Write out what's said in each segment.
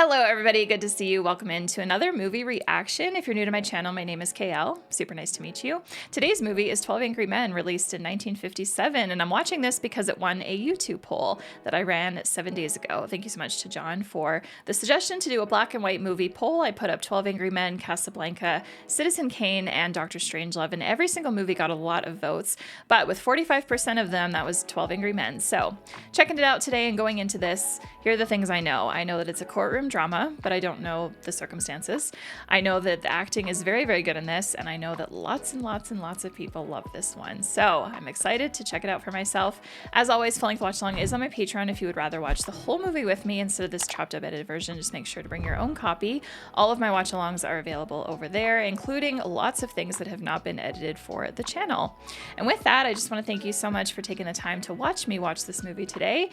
Hello, everybody. Good to see you. Welcome into another movie reaction. If you're new to my channel, my name is KL. Super nice to meet you. Today's movie is 12 Angry Men, released in 1957, and I'm watching this because it won a YouTube poll that I ran 7 days ago. Thank you so much to John for the suggestion to do a black and white movie poll. I put up 12 Angry Men, Casablanca, Citizen Kane, and Doctor Strangelove, and every single movie got a lot of votes, but with 45% of them, that was 12 Angry Men. So, checking it out today and going into this, here are the things I know. I know that it's a courtroom drama, but I don't know the circumstances. I know that the acting is very, very good in this, and I know that lots and lots and lots of people love this one. So I'm excited to check it out for myself. As always, Full Length Watch Along is on my Patreon if you would rather watch the whole movie with me instead of this chopped up edited version. Just make sure to bring your own copy. All of my watch alongs are available over there, including lots of things that have not been edited for the channel. And with that, I just want to thank you so much for taking the time to watch me watch this movie today.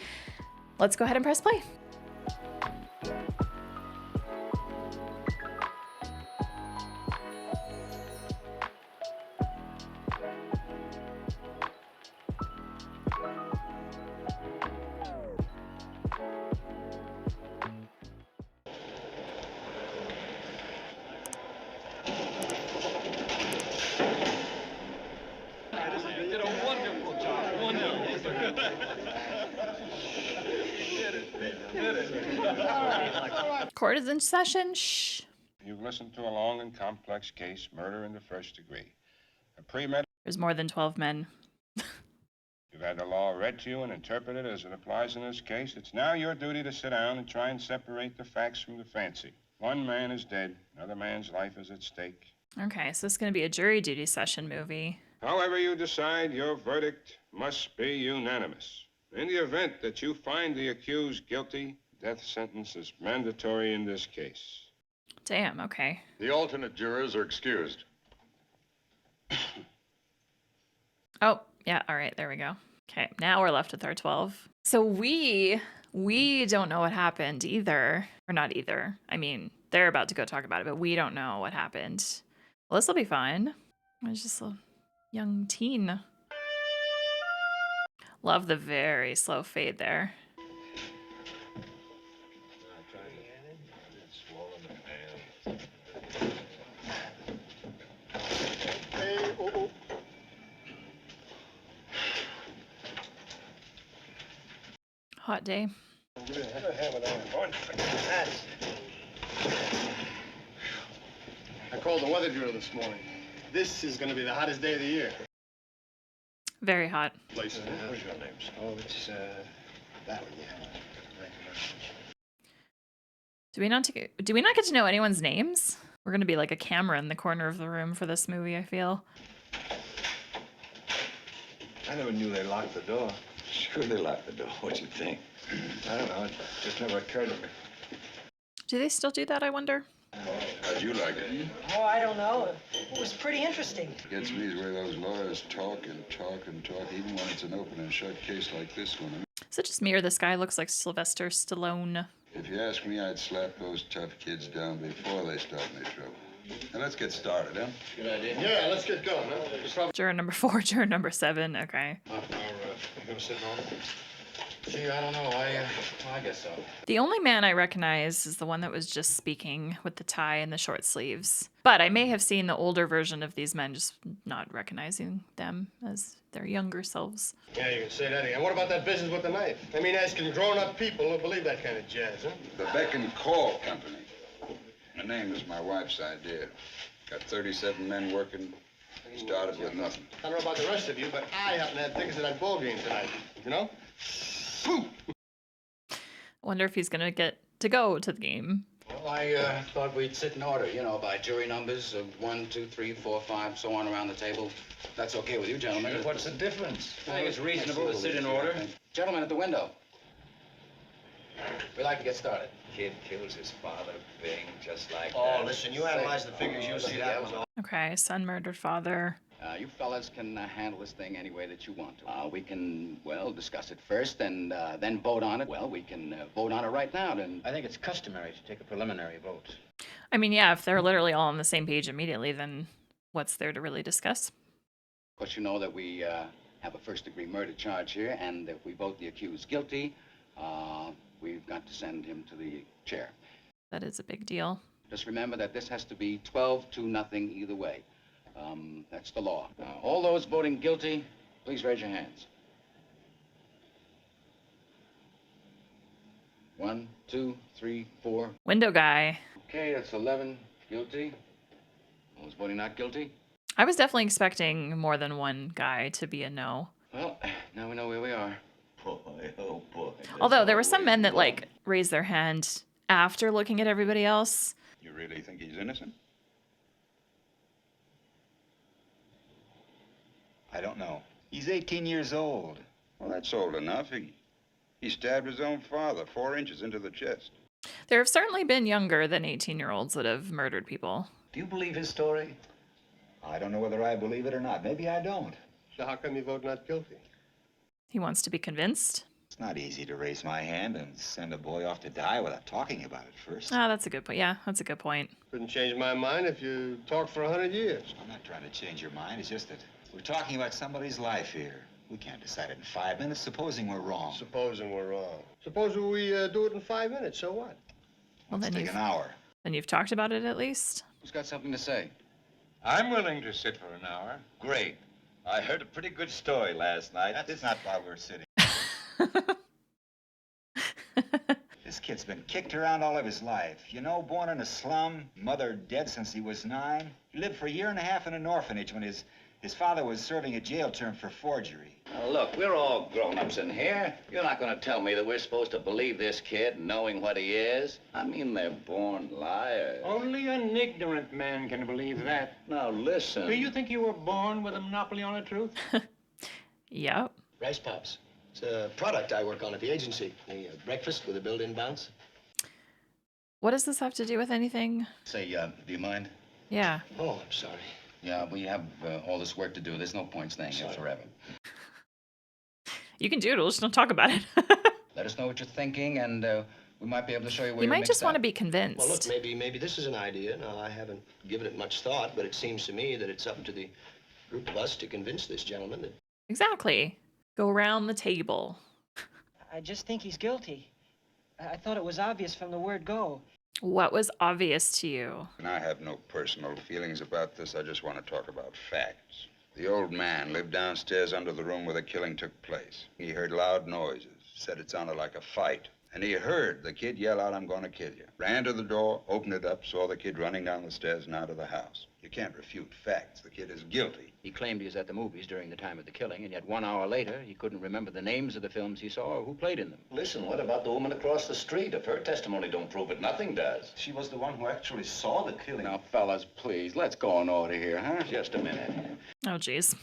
Let's go ahead and press play. Did a wonderful job. Wonderful. Court is in session. Shh. You've listened to a long and complex case, murder in the first degree. A premeditated. There's more than 12 men. You've had the law read to you and interpreted as it applies in this case. It's now your duty to sit down and try and separate the facts from the fancy. One man is dead. Another man's life is at stake. Okay, so this is going to be a jury duty session movie. However you decide, your verdict must be unanimous. In the event that you find the accused guilty, death sentence is mandatory in this case. Damn, okay. The alternate jurors are excused. Oh, yeah, all right, there we go. Okay, now we're left with our 12. So we don't know what happened either. Or not either. I mean, they're about to go talk about it, but we don't know what happened. Well, this will be fine. It's just a young teen. Love the very slow fade there. Hot day. I called the weather bureau this morning. This is going to be the hottest day of the year. Very hot. What's your names? Oh, it's that one, yeah. Do we not get to know anyone's names? We're gonna be like a camera in the corner of the room for this movie, I feel. I never knew they locked the door. Sure they locked the door. What'd you think? I don't know. It just never occurred to me. Do they still do that, I wonder? How'd you like it? Oh, I don't know. It was pretty interesting. Gets me is where those lawyers talk and talk and talk, even when it's an open and shut case like this one. Is it just me or this guy looks like Sylvester Stallone? If you ask me, I'd slap those tough kids down before they start any trouble. Now let's get started, huh? Good idea. Yeah, let's get going, huh? Juror number 4, juror number 7, okay. You gonna sit on? Gee, I don't know. I guess so. The only man I recognize is the one that was just speaking with the tie and the short sleeves. But I may have seen the older version of these men, just not recognizing them as their younger selves. Yeah, you can say that again. What about that business with the knife? I mean, asking grown-up people to believe that kind of jazz, huh? The Beck and Call Company. The name is my wife's idea. Got 37 men working. Started with nothing. I don't know about the rest of you, but I happen to have tickets to that ball game tonight. You know? Boom! I wonder if he's gonna get to go to the game. Well, I thought we'd sit in order, you know, by jury numbers of 1, 2, 3, 4, 5, so on around the table. That's okay with you, gentlemen. What's the difference? I think it's reasonable to sit in order. Gentlemen at the window. We'd like to get started. Kid kills his father, Bing, just like Oh, that. listen, you analyze the figures, you'll see that was all. Okay, son murdered father. You fellas can handle this thing any way that you want to. We can, well, discuss it first and then vote on it. Well, we can vote on it right now. And I think it's customary to take a preliminary vote. I mean, yeah, if they're literally all on the same page immediately, then what's there to really discuss? of course, you know that we have a first-degree murder charge here, and if we vote the accused guilty, we've got to send him to the chair. That is a big deal. Just remember that this has to be 12-0 either way. That's the law. Now, all those voting guilty, please raise your hands. 1, 2, 3, 4. Window guy. Okay, that's 11 guilty. Those voting not guilty? I was definitely expecting more than one guy to be a no. Well, now we know where we are. Boy, oh boy. Although there were some men that like raised their hand after looking at everybody else. You really think he's innocent? I don't know. He's 18 years old. Well, that's old enough. He stabbed his own father 4 inches into the chest. There have certainly been younger than 18-year-olds that have murdered people. Do you believe his story? I don't know whether I believe it or not. Maybe I don't. So how come you vote not guilty? He wants to be convinced. It's not easy to raise my hand and send a boy off to die without talking about it first. Ah, that's a good point. Yeah, that's a good point. Couldn't change my mind if you talked for 100 years. I'm not trying to change your mind. It's just that we're talking about somebody's life here. We can't decide it in 5 minutes, supposing we're wrong. Supposing we're wrong. Suppose we do it in 5 minutes, so what? Well, Let's then take an hour. Then you've talked about it at least. Who's got something to say? I'm willing to sit for an hour. Great. I heard a pretty good story last night. That's not why we're sitting. This kid's been kicked around all of his life. You know, born in a slum, mother dead since he was 9. He lived for a year and a half in an orphanage when his father was serving a jail term for forgery. Now, look, we're all grown-ups in here. You're not going to tell me that we're supposed to believe this kid knowing what he is? I mean, they're born liars. Only an ignorant man can believe that. Now, listen. Do you think you were born with a monopoly on the truth? Yep. Rice Pops. It's a product I work on at the agency. The breakfast with a built-in bounce. What does this have to do with anything? Say, do you mind? Yeah. Oh, I'm sorry. Yeah, we have all this work to do. There's no point staying here forever. You can doodle, just don't talk about it. Let us know what you're thinking, and we might be able to show you where You you're might mixed just want to up. be convinced. Well, look, maybe this is an idea. Now, I haven't given it much thought, but it seems to me that it's up to the group of us to convince this gentleman that... Exactly. Go around the table. I just think he's guilty. I thought it was obvious from the word go. What was obvious to you? And I have no personal feelings about this. I just want to talk about facts. The old man lived downstairs under the room where the killing took place. He heard loud noises, said it sounded like a fight. And he heard the kid yell out, "I'm going to kill you." Ran to the door, opened it up, saw the kid running down the stairs and out of the house. You can't refute facts. The kid is guilty. He claimed he was at the movies during the time of the killing, and yet 1 hour later, he couldn't remember the names of the films he saw or who played in them. Listen, what about the woman across the street? If her testimony don't prove it, nothing does. She was the one who actually saw the killing. Now, fellas, please, let's go in order here, huh? Just a minute. Oh, geez.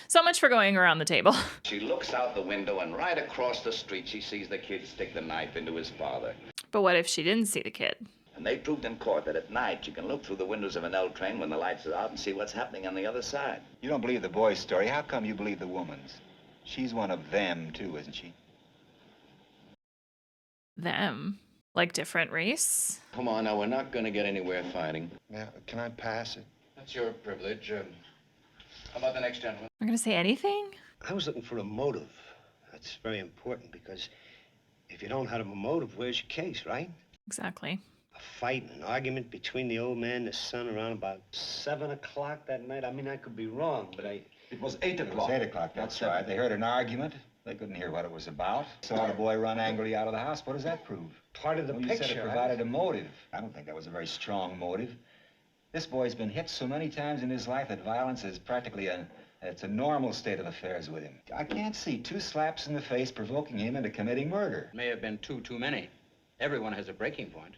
So much for going around the table. She looks out the window, and right across the street, she sees the kid stick the knife into his father. But what if she didn't see the kid? And they proved in court that at night you can look through the windows of an L train when the lights are out and see what's happening on the other side. You don't believe the boy's story. How come you believe the woman's? She's one of them, too, isn't she? Them? Like different race? Come on, now, we're not going to get anywhere fighting. Yeah, can I pass it? That's your privilege. How about the next gentleman? I'm going to say anything? I was looking for a motive. That's very important because if you don't have a motive, where's your case, right? Exactly. A fight, an argument between the old man and his son around about 7 o'clock that night. I mean, I could be wrong, but It was 8 It was o'clock. 8 o'clock, that's right. They heard an argument. They couldn't hear what it was about. Saw the boy run angrily out of the house. What does that prove? part of the Well, you picture. said it provided a motive. I don't think that was a very strong motive. This boy's been hit so many times in his life that violence is practically it's a normal state of affairs with him. I can't see 2 slaps in the face provoking him into committing murder. May have been too many. Everyone has a breaking point.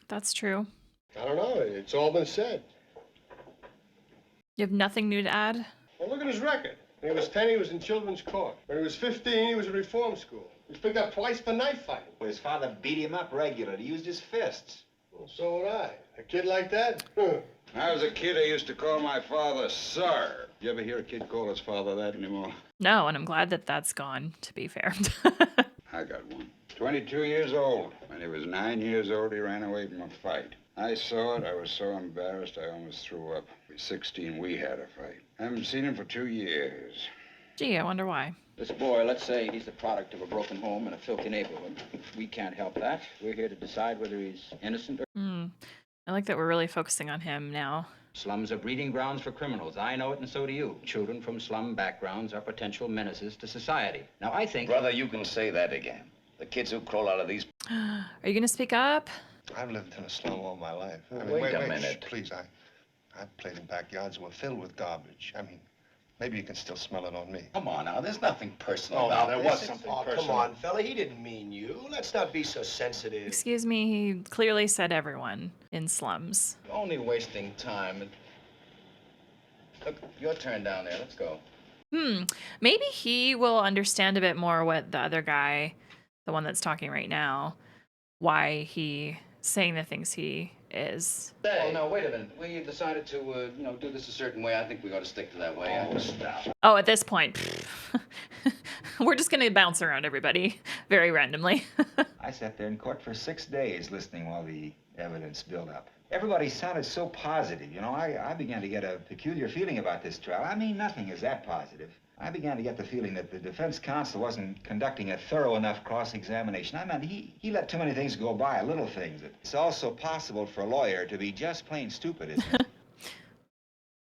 That's true. I don't know. It's all been said. You have nothing new to add? Well, look at his record. When he was 10, he was in children's court. When he was 15, he was in reform school. He was picked up twice for knife fighting. Well, his father beat him up regularly. He used his fists. Well, so would I. A kid like that? Huh. When I was a kid, I used to call my father Sir. You ever hear a kid call his father that anymore? No, and I'm glad that that's gone, to be fair. I got one. 22 years old. When he was 9 years old, he ran away from a fight. I saw it. I was so embarrassed, I almost threw up. At 16, we had a fight. I haven't seen him for 2 years. Gee, I wonder why. This boy, let's say he's the product of a broken home and a filthy neighborhood. We can't help that. We're here to decide whether he's innocent or... I like that we're really focusing on him now. Slums are breeding grounds for criminals. I know it, and so do you. Children from slum backgrounds are potential menaces to society. Now, I think... Brother, you can say that again. The kids who crawl out of these... Are you going to speak up? I've lived in a slum all my life. Wait a minute. Please, I played in backyards that were filled with garbage. I mean, maybe you can still smell it on me. Come on now, there's nothing personal Oh, about there this. was something Oh, personal. come on, fella. He didn't mean you. Let's not be so sensitive. Excuse me, he clearly said everyone in slums. Only wasting time. Look, your turn down there. Let's go. Maybe he will understand a bit more what the other guy, the one that's talking right now, why he saying the things he is. Oh, no, wait a minute. We decided to, do this a certain way. I think we ought to stick to that way. Oh, at this point, we're just going to bounce around everybody very randomly. I sat there in court for 6 days listening while the evidence built up. Everybody sounded so positive. You know, I began to get a peculiar feeling about this trial. I mean, nothing is that positive. I began to get the feeling that the defense counsel wasn't conducting a thorough enough cross-examination. I mean, he let too many things go by, little things. It's also possible for a lawyer to be just plain stupid, isn't it?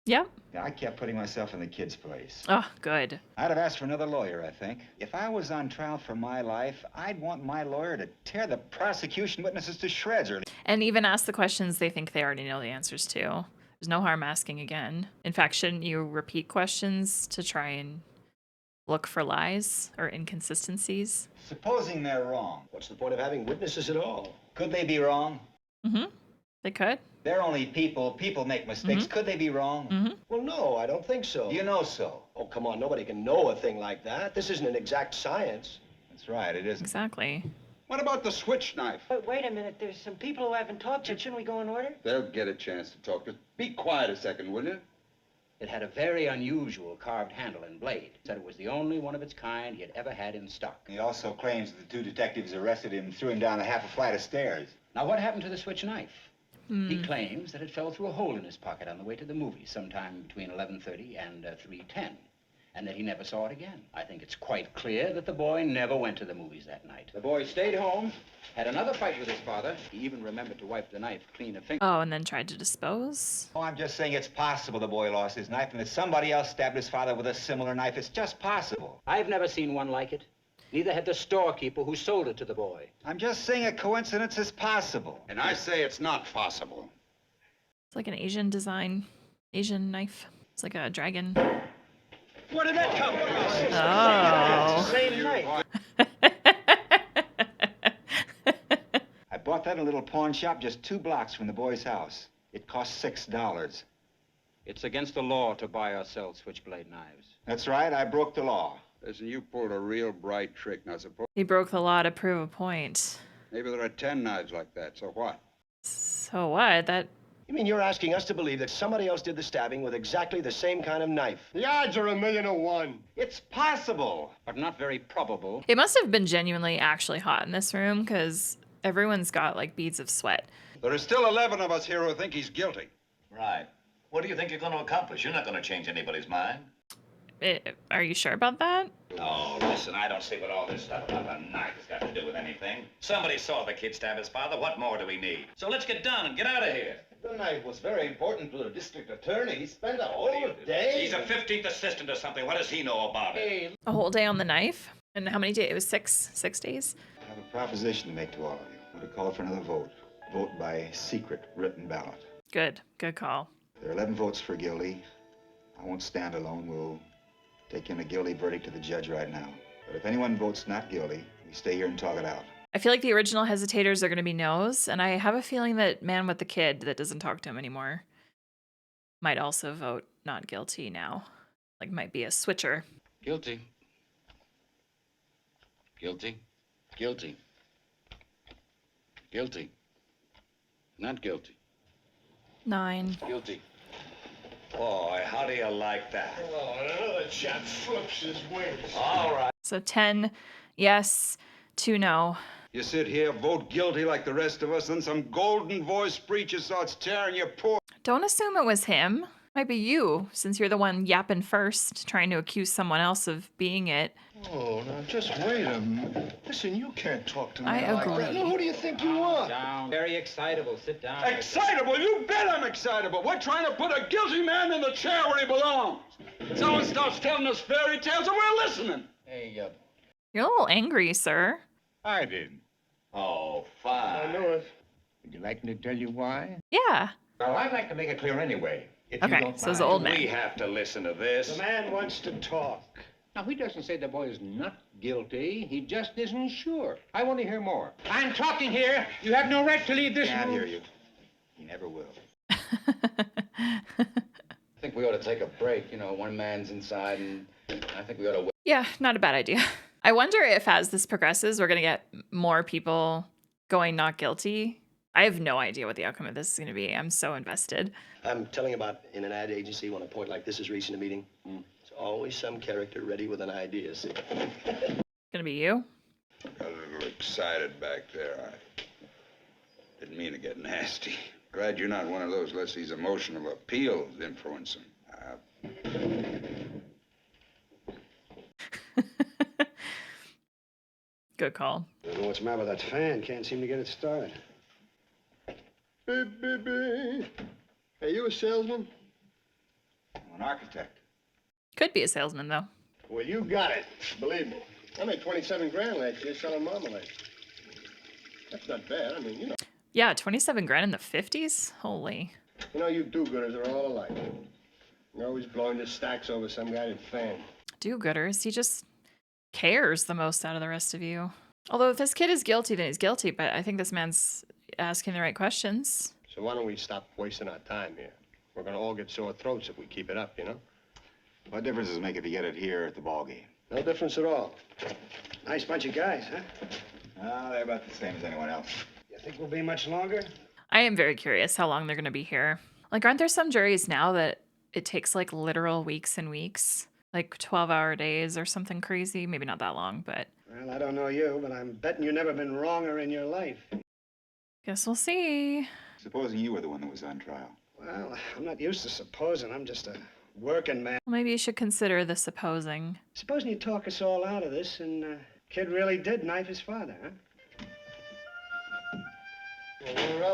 Yep. I kept putting myself in the kid's place. Oh, good. I'd have asked for another lawyer, I think. If I was on trial for my life, I'd want my lawyer to tear the prosecution witnesses to shreds. And even ask the questions they think they already know the answers to. There's no harm asking again. In fact, shouldn't you repeat questions to try and look for lies or inconsistencies? Supposing they're wrong. What's the point of having witnesses at all? Could they be wrong? They could. They're only people. People make mistakes. Could they be wrong? Well, no, I don't think so. You know so. Oh, come on. Nobody can know a thing like that. This isn't an exact science. That's right, it isn't. Exactly. What about the switch knife? But wait a minute, there's some people who haven't talked yet. Shouldn't we go in order? They'll get a chance to talk. Just be quiet a second, will you? It had a very unusual carved handle and blade. Said it was the only one of its kind he had ever had in stock. He also claims that the two detectives arrested him and threw him down a half a flight of stairs. Now, what happened to the switch knife? He claims that it fell through a hole in his pocket on the way to the movies sometime between 11:30 and 3:10, and that he never saw it again. I think it's quite clear that the boy never went to the movies that night. The boy stayed home, had another fight with his father. He even remembered to wipe the knife clean of finger. Oh, and then tried to dispose? Oh, I'm just saying it's possible the boy lost his knife and that somebody else stabbed his father with a similar knife. It's just possible. I've never seen one like it. Neither had the storekeeper who sold it to the boy. I'm just saying a coincidence is possible. And I say it's not possible. It's like an Asian design, Asian knife. It's like a dragon. Where did that come from? Oh. Same night. I bought that in a little pawn shop just 2 blocks from the boy's house. It cost $6. It's against the law to buy or sell switchblade knives. That's right, I broke the law. Listen, you pulled a real bright trick. Now, suppose He broke the law to prove a point. maybe there are 10 knives like that. So what? So what? That... You mean you're asking us to believe that somebody else did the stabbing with exactly the same kind of knife? The odds are 1,000,000 to 1. It's possible. But not very probable. It must have been genuinely actually hot in this room because everyone's got like beads of sweat. There are still 11 of us here who think he's guilty. Right. What do you think you're going to accomplish? You're not going to change anybody's mind. Are you sure about that? Oh, listen, I don't see what all this stuff about a knife has got to do with anything. Somebody saw the kid stab his father. What more do we need? So let's get done and get out of here. The knife was very important to the district attorney. He spent a whole day. He's a 15th assistant or something. What does he know about it? A whole day on the knife? And how many days? It was 6 days? I have a proposition to make to all of you. I want to call for another vote. Vote by secret written ballot. Good call. There are 11 votes for guilty. I won't stand alone. We'll take in a guilty verdict to the judge right now. But if anyone votes not guilty, we stay here and talk it out. I feel like the original hesitators are going to be no's, and I have a feeling that man with the kid that doesn't talk to him anymore might also vote not guilty now. Like, might be a switcher. Guilty. Guilty. Guilty. Guilty. Not guilty. 9. Guilty. Boy, how do you like that? Oh, another chap flips his wings. All right. So 10 yes, 2 no. You sit here, vote guilty like the rest of us, then some golden-voiced preacher starts tearing your poor... Don't assume it was him. Might be you, since you're the one yapping first, trying to accuse someone else of being it. Oh, now just wait a minute. Listen, you can't talk to me I like agree. that. Now, who do you think you are? Down. Very excitable. Sit down. Excitable? You bet I'm excitable. We're trying to put a guilty man in the chair where he belongs. Someone starts telling us fairy tales and we're listening. Hey, You're a little angry, sir. I didn't. oh, fine. I know it. Would you like me to tell you why? Yeah. Well, I'd like to make it clear anyway. If you Okay, don't so it's mind. the old We man. have to listen to this. man wants to talk. Now, he doesn't say the boy is not guilty. He just isn't sure. I want to hear more. I'm talking here. You have no right to leave this Can't room. hear you. He never will. I think we ought to take a break. You know, one man's inside, and I think we ought to wait. Yeah, not a bad idea. I wonder if as this progresses, we're going to get more people going not guilty. I have no idea what the outcome of this is going to be. I'm so invested. I'm telling about in an ad agency when a point like this is reaching a meeting. There's always some character ready with an idea, see? Gonna be you? Got a little excited back there. I didn't mean to get nasty. Glad you're not one of those lets these emotional appeals influence him. Good call. I don't know what's the matter with that fan. Can't seem to get it started. Beep, beep, beep. Are you a salesman? I'm an architect. Could be a salesman, though. Well, you got it. Believe me. I made 27 grand last year selling marmalade. That's not bad. I mean, you know. Yeah, 27 grand in the 50s? Holy. You know, you do-gooders are all alike. You're always blowing your stacks over some guy fan. Do-gooders. He just cares the most out of the rest of you. Although if this kid is guilty, then he's guilty, but I think this man's asking the right questions. So why don't we stop wasting our time here? We're gonna all get sore throats if we keep it up, you know? What difference does it make if you get it here at the ball game? No difference at all. Nice bunch of guys, huh? Oh, they're about the same as anyone else. You think we'll be much longer? I am very curious how long they're going to be here. Like, aren't there some juries now that it takes like literal weeks and weeks? Like 12-hour days or something crazy? Maybe not that long, but Well, I don't know you, but I'm betting you've never been wronger in your life. guess we'll see. Supposing you were the one that was on trial. Well, I'm not used to supposing. I'm just a working man. Well, maybe you should consider the supposing. Supposing you talk us all out of this and kid really did knife his father, huh?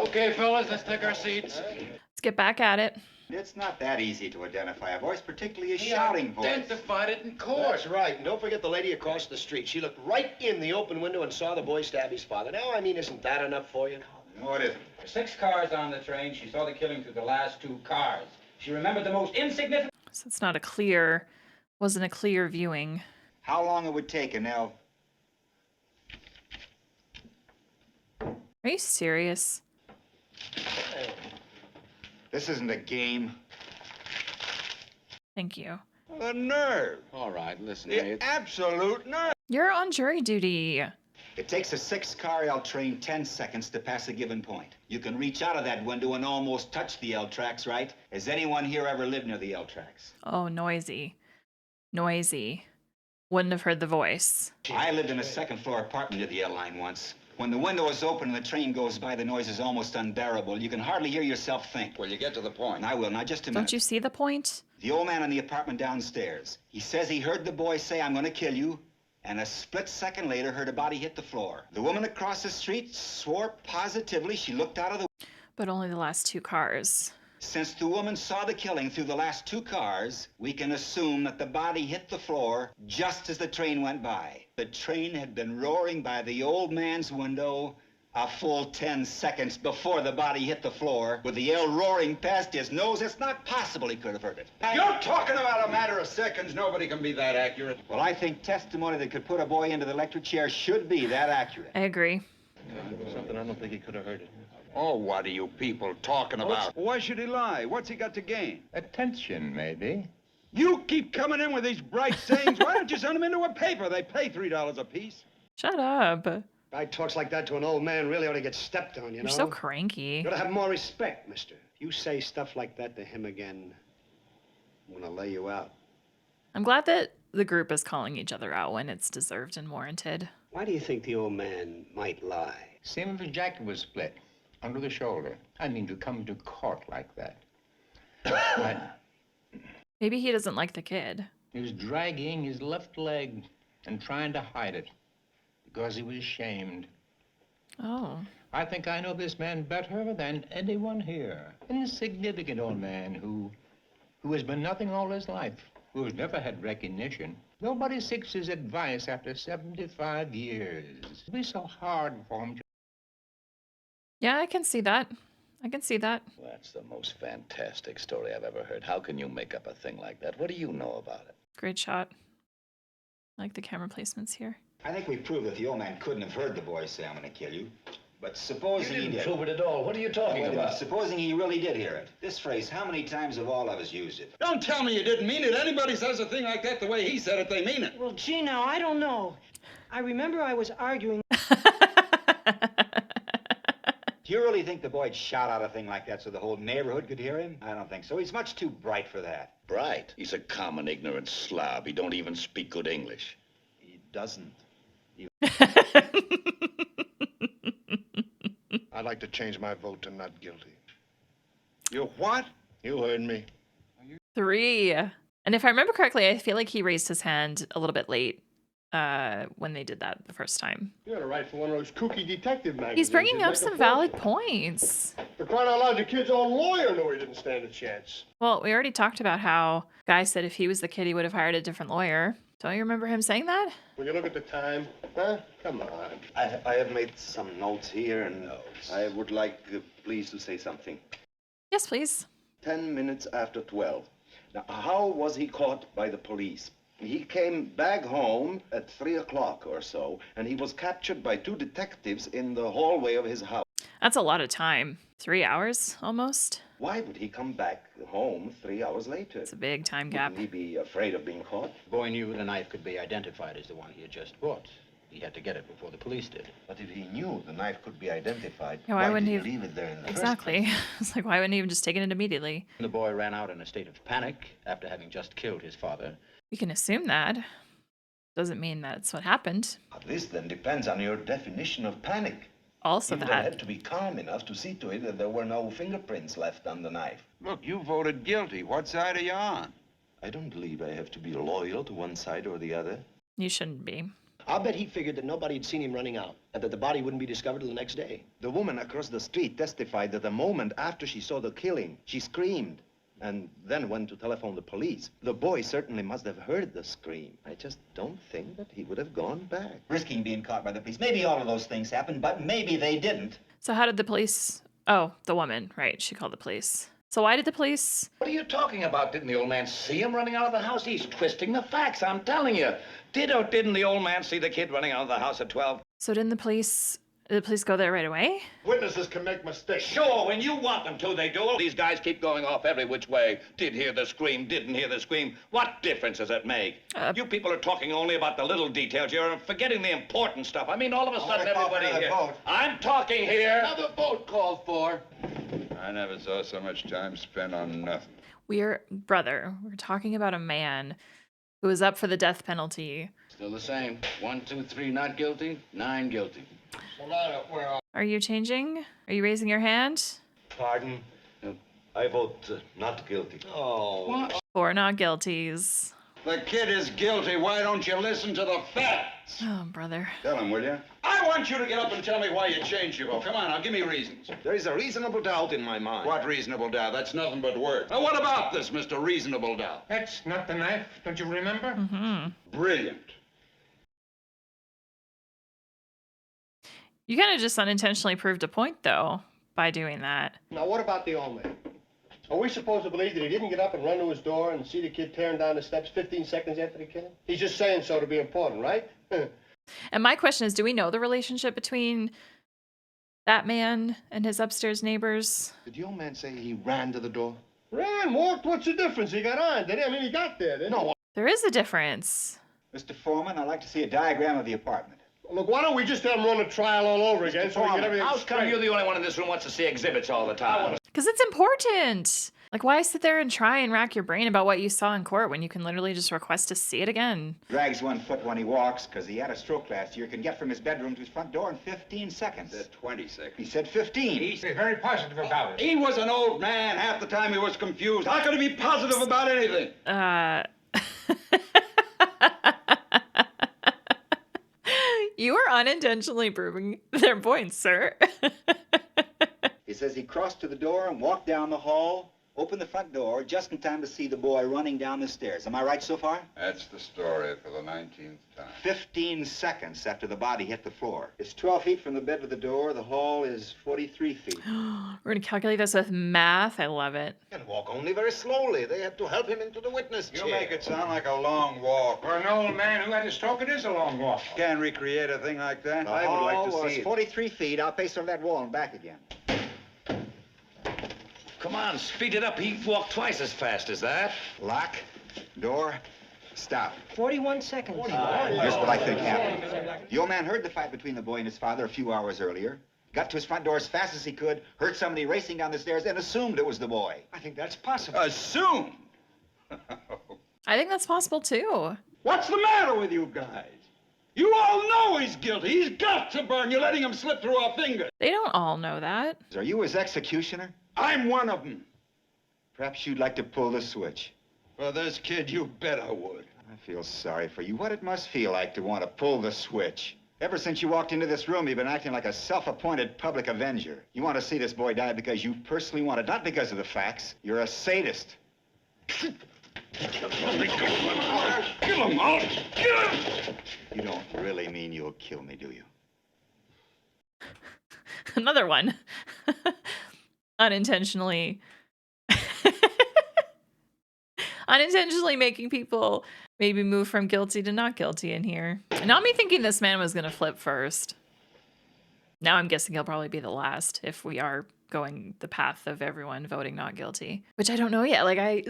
Okay, fellas, let's take our seats. Let's get back at it. It's not that easy to identify a voice, particularly a shouting voice. Identified it in court. That's right. And don't forget the lady across the street. She looked right in the open window and saw the boy stab his father. Now, I mean, isn't that enough for you? No, it isn't. There were 6 cars on the train. She saw the killing through the last 2 cars. She remembered the most insignificant... So it's not wasn't a clear viewing. How long it would take, Nell? Are you serious? This isn't a game. Thank you. The nerve. All right, listen, The absolute nerve. You're on jury duty. It takes a 6-car L train 10 seconds to pass a given point. You can reach out of that window and almost touch the L tracks, right? Has anyone here ever lived near the L tracks? Oh, noisy. Noisy. Wouldn't have heard the voice. I lived in a 2nd-floor apartment near the L line once. When the window is open and the train goes by, the noise is almost unbearable. You can hardly hear yourself think. Well, you get to the point. And I will. Now, just a minute. Don't you see the point? The old man in the apartment downstairs. He says he heard the boy say, "I'm gonna kill you," and a split second later heard a body hit the floor. The woman across the street swore positively she looked out of the... But only the last 2 cars. Since the woman saw the killing through the last 2 cars, we can assume that the body hit the floor just as the train went by. The train had been roaring by the old man's window a full 10 seconds before the body hit the floor, with the L roaring past his nose. It's not possible he could have heard it. You're talking about a matter of seconds. Nobody can be that accurate. Well, I think testimony that could put a boy into the electric chair should be that accurate. I agree. Something I don't think he could have heard it. Oh, what are you people talking about? Why should he lie? What's he got to gain? Attention, maybe. You keep coming in with these bright sayings. Why don't you send them into a paper? They pay $3 a piece. Shut up. Guy talks like that to an old man really ought to get stepped on, you know? You're so cranky. You ought to have more respect, mister. If you say stuff like that to him again, I'm gonna lay you out. I'm glad that the group is calling each other out when it's deserved and warranted. Why do you think the old man might lie? Same if his jacket was split, under the shoulder. I mean, to come to court like that. Maybe he doesn't like the kid. He was dragging his left leg and trying to hide it because he was ashamed. Oh. I think I know this man better than anyone here. An insignificant old man who has been nothing all his life, who has never had recognition. Nobody seeks his advice after 75 years. It'll be so hard for him to... Yeah, I can see that. I can see that. That's the most fantastic story I've ever heard. How can you make up a thing like that? What do you know about it? Great shot. I like the camera placements here. I think we proved that the old man couldn't have heard the boy say, "I'm gonna kill you." But supposing he did. prove it at all. What are you talking about? Supposing he really did hear it. This phrase, how many times have all of us used it? Don't tell me you didn't mean it. Anybody says a thing like that the way he said it, they mean it. Well, gee, now, I don't know. I remember I was arguing. Do you really think the boy'd shout out a thing like that so the whole neighborhood could hear him? I don't think so. He's much too bright for that. Bright? He's a common, ignorant slob. He don't even speak good English. He doesn't. I'd like to change my vote to not guilty. You what? You heard me. 3. And if I remember correctly, I feel like he raised his hand a little bit late when they did that the first time. You ought to write for one of those kooky detective magazines. He's bringing You'd up make a some fortune. valid points. For crying out loud, the kid's own lawyer knew he didn't stand a chance. Well, we already talked about how Guy said if he was the kid, he would have hired a different lawyer. Don't you remember him saying that? When you look at the time, huh? Come on. I have made some notes here, and I would like, please, to say something. Yes, please. 10 minutes after 12. Now, how was he caught by the police? He came back home at 3 o'clock or so, and he was captured by 2 detectives in the hallway of his house. That's a lot of time. 3 hours, almost. Why would he come back home 3 hours later? It's a big time gap. Wouldn't he be afraid of being caught? The boy knew the knife could be identified as the one he had just bought. He had to get it before the police did. But if he knew the knife could be identified, Yeah, why wouldn't did he leave it there in the Exactly. It's like, why wouldn't he even just take it immediately? The boy ran out in a state of panic after having just killed his father. We can assume that. Doesn't mean that's what happened. This then depends on your definition of panic. Also You would that. have had to be calm enough to see to it that there were no fingerprints left on the knife. Look, you voted guilty. What side are you on? I don't believe I have to be loyal to one side or the other. You shouldn't be. I'll bet he figured that nobody had seen him running out, and that the body wouldn't be discovered till the next day. The woman across the street testified that the moment after she saw the killing, she screamed and then went to telephone the police. The boy certainly must have heard the scream. I just don't think that he would have gone back. Risking being caught by the police. Maybe all of those things happened, but maybe they didn't. So how did the police... Oh, the woman. Right, she called the police. So why did the police... What are you talking about? Didn't the old man see him running out of the house? He's twisting the facts, I'm telling you. Did or didn't the old man see the kid running out of the house at 12? So didn't the police... Did the police go there right away? Witnesses can make mistakes. Sure, when you want them to, they do. These guys keep going off every which way. Did hear the scream, didn't hear the scream. What difference does it make? You people are talking only about the little details. You're forgetting the important stuff. I mean, all of a sudden, everybody here... I'm talking here. Another vote called for. I never saw so much time spent on nothing. We're talking about a man who was up for the death penalty. Still the same. 1, 2, 3 not guilty, 9 guilty. Are you changing? Are you raising your hand? Pardon? I vote not guilty. Oh. What? 4 not guilties. The kid is guilty. Why don't you listen to the facts? Oh, brother. Tell him, will you? I want you to get up and tell me why you changed your vote. Come on, now, give me reasons. There is a reasonable doubt in my mind. What reasonable doubt? That's nothing but words. Now, what about this, Mr. Reasonable Doubt? That's not the knife, don't you remember? Mm-hmm. Brilliant. You kind of just unintentionally proved a point, though, by doing that. Now, what about the old man? Are we supposed to believe that he didn't get up and run to his door and see the kid tearing down the steps 15 seconds after the killing? He's just saying so to be important, right? And my question is, do we know the relationship between that man and his upstairs neighbors? Did the old man say he ran to the door? Ran, walked, what's the difference? He got on, did he? I mean, he got there, didn't he? No. There is a difference. Mr. Foreman, I'd like to see a diagram of the apartment. Look, why don't we just have him run a trial all over again so we get everything How come straight? you're the only one in this room who wants to see exhibits all the time? Because it's important. Like, why sit there and try and rack your brain about what you saw in court when you can literally just request to see it again? Drags 1 foot when he walks because he had a stroke last year. Can get from his bedroom to his front door in 15 seconds. Said 20 seconds. He said 15. He's very positive about it. He was an old man. Half the time he was confused. How could he be positive about anything? You are unintentionally proving their points, sir. He says he crossed to the door and walked down the hall, opened the front door just in time to see the boy running down the stairs. Am I right so far? That's the story for the 19th time. 15 seconds after the body hit the floor. It's 12 feet from the bed to the door. The hall is 43 feet. We're going to calculate this with math. I love it. And walk only very slowly. They had to help him into the witness chair. You make it sound like a long walk. For an old man who had a stroke, it is a long walk. Can't recreate a thing like that? The hall was 43 feet. I'll pace from that wall and back again. Come on, speed it up. He walked twice as fast as that. Lock, door, stop. 41 seconds. Here's what I think happened. The old man heard the fight between the boy and his father a few hours earlier, got to his front door as fast as he could, heard somebody racing down the stairs, and assumed it was the boy. I think that's possible. Assume? I think that's possible, too. What's the matter with you guys? You all know he's guilty. He's got to burn. You're letting him slip through our fingers. They don't all know that. Are you his executioner? I'm one of them. Perhaps you'd like to pull the switch. For this kid, you bet I would. I feel sorry for you. What it must feel like to want to pull the switch. Ever since you walked into this room, you've been acting like a self-appointed public avenger. You want to see this boy die because you personally want it, not because of the facts. You're a sadist. Kill him, I'll kill him. You don't really mean you'll kill me, do you? Another one. Unintentionally making people maybe move from guilty to not guilty in here. Not me thinking this man was gonna flip first. Now I'm guessing he'll probably be the last if we are going the path of everyone voting not guilty, which I don't know yet. Like I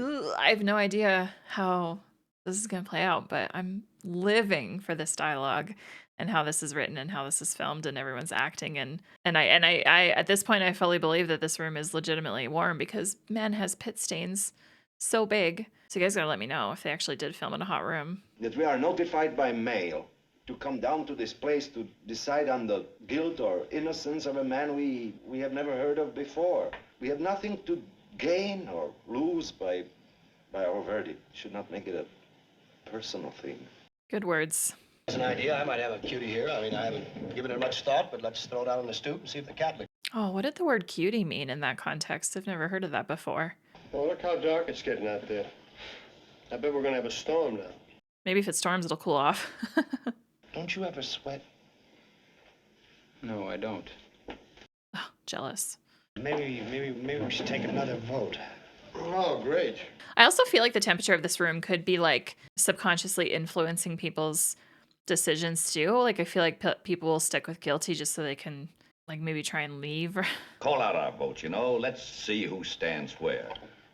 have no idea how this is gonna play out, but I'm living for this dialogue and how this is written and how this is filmed and everyone's acting. And I at this point, I fully believe that this room is legitimately warm because man has pit stains so big. So you guys gotta let me know if they actually did film in a hot room. That we are notified by mail to come down to this place to decide on the guilt or innocence of a man we have never heard of before. We have nothing to gain or lose by our verdict. Should not make it a personal thing. Good words. As an idea, I might have a cutie here. I mean, I haven't given it much thought, but let's throw it out on the stoop and see if the cat licks. Oh, what did the word cutie mean in that context? I've never heard of that before. Well, look how dark it's getting out there. I bet we're gonna have a storm now. Maybe if it storms, it'll cool off. Don't you ever sweat? No, I don't. Oh, jealous. Maybe we should take another vote. Oh, great. I also feel like the temperature of this room could be like subconsciously influencing people's decisions too. Like I feel like people will stick with guilty just so they can like maybe try and leave. Call out our vote, you know. Let's see who stands where.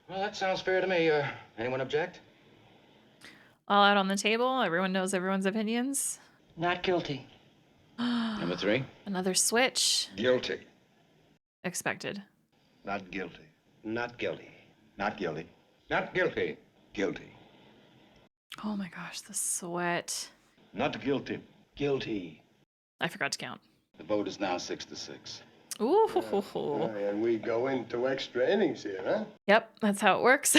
Well, that sounds fair to me. Anyone object? All out on the table. Everyone knows everyone's opinions. Not guilty. Number 3? Another switch. Guilty. Expected. Not guilty. Not guilty. Not guilty. Not guilty. Guilty. Oh my gosh, the sweat. Not guilty. Guilty. I forgot to count. The vote is now 6-6. Ooh. And we go into extra innings here, huh? Yep, that's how it works.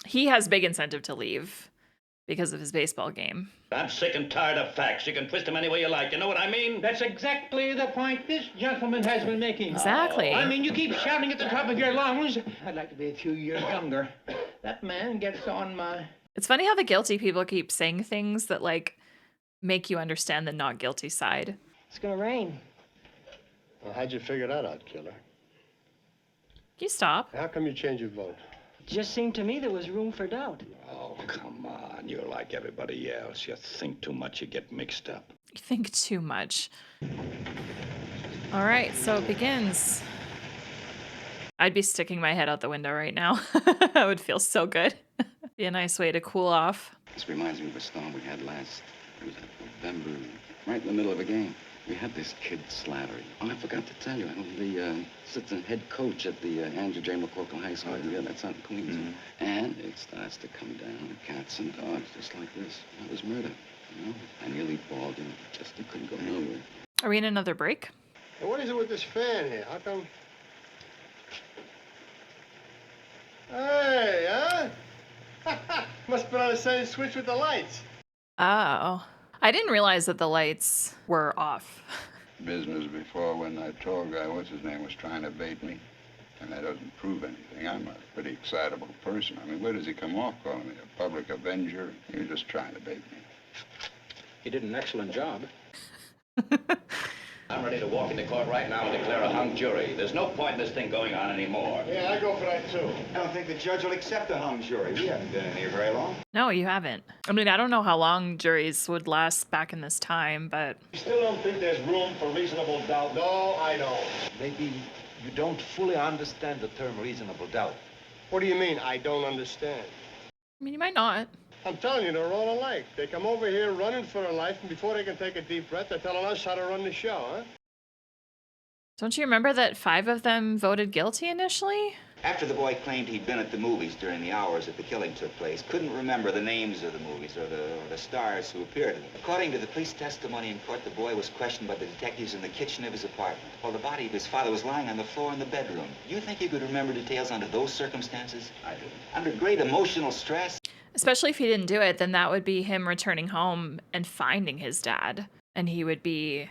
He has big incentive to leave because of his baseball game. I'm sick and tired of facts. You can twist them any way you like. You know what I mean? That's exactly the point this gentleman has been making. Exactly. I mean, you keep shouting at the top of your lungs. I'd like to be a few years younger. That man gets on my... It's funny how the guilty people keep saying things that, like, make you understand the not guilty side. It's gonna rain. Well, how'd you figure that out, Killer? You stop. How come you changed your vote? It just seemed to me there was room for doubt. Oh, come on. You're like everybody else. You think too much, you get mixed up. You think too much. All right, so it begins. I'd be sticking my head out the window right now. That would feel so good. Be a nice way to cool off. This reminds me of a storm we had last. It was November, right in the middle of a game. We had this kid Slattery. Oh, I forgot to tell you. The assistant head coach at the Andrew J. McCorkle High School. Yeah, that's out in Queens. Mm-hmm. And it starts to come down, cats and dogs, just like this. That was murder, you know? I nearly bawled him. Just it couldn't go nowhere. Are we in another break? Hey, what is it with this fan here? How come? Hey, huh? Must have been on the same switch with the lights. Oh. I didn't realize that the lights were off. Business before when that tall guy, what's his name, was trying to bait me. And that doesn't prove anything. I'm a pretty excitable person. I mean, where does he come off calling me a public avenger? He was just trying to bait me. He did an excellent job. I'm ready to walk into court right now and declare a hung jury. There's no point in this thing going on anymore. Yeah, I go for that, too. I don't think the judge will accept a hung jury. We haven't been in here very long. No, you haven't. I mean, I don't know how long juries would last back in this time, but... You still don't think there's room for reasonable doubt? No, I don't. Maybe you don't fully understand the term reasonable doubt. What do you mean, I don't understand? I mean, you might not. I'm telling you, they're all alike. They come over here running for their life, and before they can take a deep breath, they're telling us how to run the show, huh? Don't you remember that 5 of them voted guilty initially? After the boy claimed he'd been at the movies during the hours that the killing took place, couldn't remember the names of the movies or the stars who appeared in them. According to the police testimony in court, the boy was questioned by the detectives in the kitchen of his apartment, while the body of his father was lying on the floor in the bedroom. Do you think he could remember details under those circumstances? I do. Under great emotional stress? Especially if he didn't do it, then that would be him returning home and finding his dad. And he would be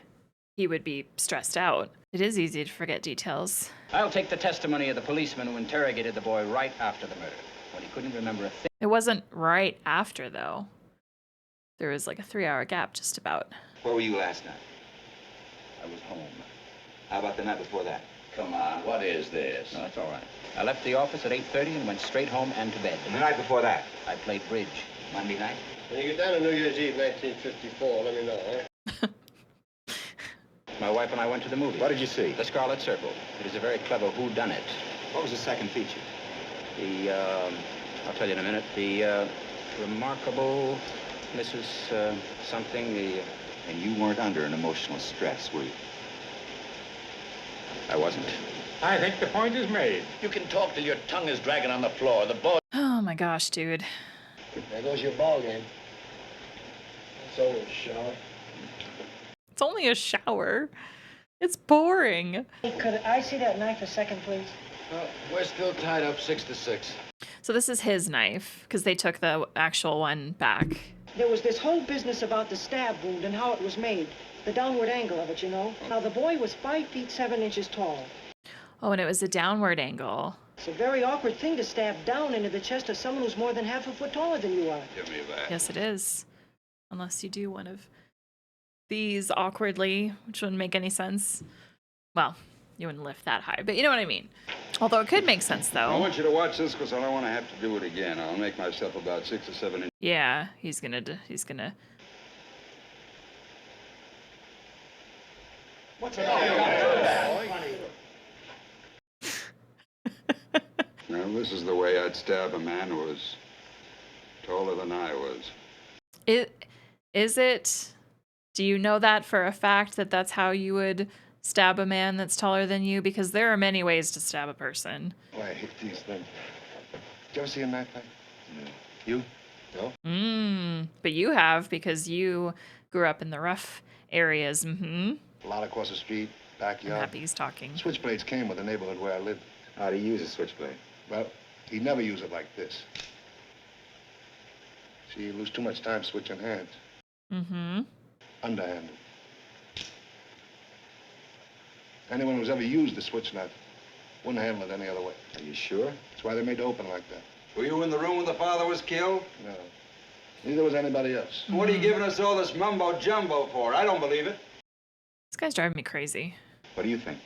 stressed out. It is easy to forget details. I'll take the testimony of the policeman who interrogated the boy right after the murder, when he couldn't remember a thing. It wasn't right after, though. There was like a 3-hour gap, just about. Where were you last night? I was home. How about the night before that? Come on, what is this? No, that's all right. I left the office at 8:30 and went straight home and to bed. And the night before that? I played bridge. Monday night? When you get down to New Year's Eve, 1954, let me know, eh? My wife and I went to the movies. What did you see? The Scarlet Circle. It is a very clever whodunit. What was the second feature? I'll tell you in a minute, the remarkable Mrs. something, And you weren't under an emotional stress, were you? I wasn't. I think the point is made. You can talk till your tongue is dragging on the floor. The boy... Oh my gosh, dude. There goes your ball game. It's over, shower. It's only a shower. It's boring. Could I see that knife a second, please? We're still tied up 6 to 6. So this is his knife, because they took the actual one back. There was this whole business about the stab wound and how it was made. The downward angle of it, you know. Now, the boy was 5 feet 7 inches tall. Oh, and it was a downward angle. It's a very awkward thing to stab down into the chest of someone who's more than half a foot taller than you are. Give me that. Yes, it is. Unless you do one of these awkwardly, which wouldn't make any sense. Well, you wouldn't lift that high, but you know what I mean. Although it could make sense, though. I want you to watch this because I don't want to have to do it again. I'll make myself about 6 or 7 inches. Yeah, he's gonna. What's it all? Now, this is the way I'd stab a man who was taller than I was. Is it? Do you know that for a fact that that's how you would stab a man that's taller than you? Because there are many ways to stab a person. Oh, I hate these things. Did you ever see a knife fight? No. You? No? But you have, because you grew up in the rough areas. A lot across the street, I'm backyard. happy he's talking. Switchblades came with the neighborhood where I lived. How do you use a switchblade? Well, he never used it like this. See, you lose too much time switching hands. Underhanded. Anyone who's ever used the switch knife wouldn't handle it any other way. Are you sure? That's why they made it open like that. Were you in the room when the father was killed? No. Neither was anybody else. What are you giving us all this mumbo-jumbo for? I don't believe it. This guy's driving me crazy. What do you think?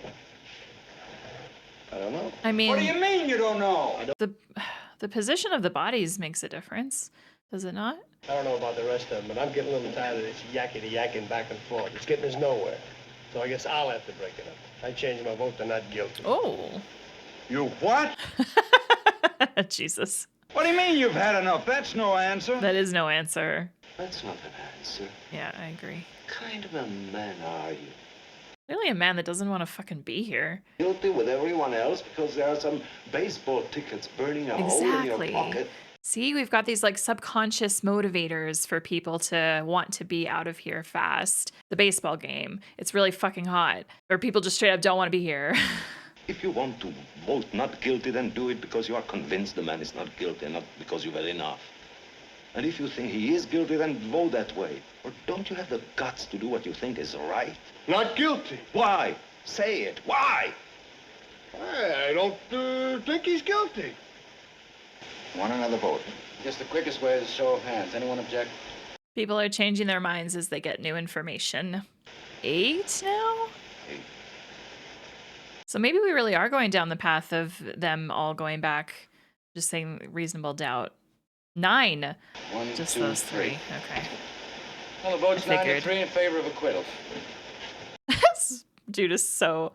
I don't know. I mean, What do you mean you don't know? the position of the bodies makes a difference, does it not? I don't know about the rest of them, but I'm getting a little tired of this yakety-yakking back and forth. It's getting us nowhere. So I guess I'll have to break it up. I changed my vote to not guilty. Oh. You what? Jesus. What do you mean you've had enough? That's no answer. That is no answer. That's not an answer. Yeah, I agree. What kind of a man are you? Really a man that doesn't want to fucking be here. Guilty with everyone else because there are some baseball tickets burning a hole in your pocket. See, we've got these like subconscious motivators for people to want to be out of here fast. The baseball game, it's really fucking hot. Or people just straight up don't want to be here. If you want to vote not guilty, then do it because you are convinced the man is not guilty, not because you've had enough. And if you think he is guilty, then vote that way. Or don't you have the guts to do what you think is right? Not guilty. Why? Say it. Why? I don't think he's guilty. Want another vote? Just the quickest way is a show of hands. Anyone object? People are changing their minds as they get new information. 8 now? 8. So maybe we really are going down the path of them all going back, just saying reasonable doubt. 9. 1, Just 2, those 3. 3. Okay. Well, the vote's I figured. 9-3 in favor of acquittal. Dude is so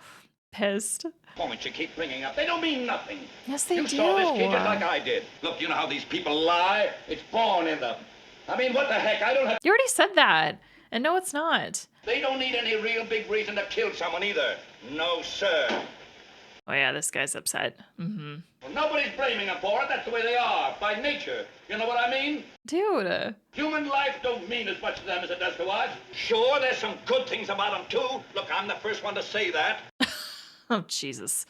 pissed. Moments you keep bringing up, they don't mean nothing. Yes, they you do. saw this kid just like I did. Look, you know how these people lie? It's born in them. I mean, what the heck? I don't have... You already said that. And no, it's not. They don't need any real big reason to kill someone either. No, sir. Oh, yeah, this guy's upset. Mm-hmm. Well, nobody's blaming them for it. That's the way they are, by nature. You know what I mean? Dude. Human life don't mean as much to them as it does to us. Sure, there's some good things about them, too. Look, I'm the first one to say that. Oh, Jesus.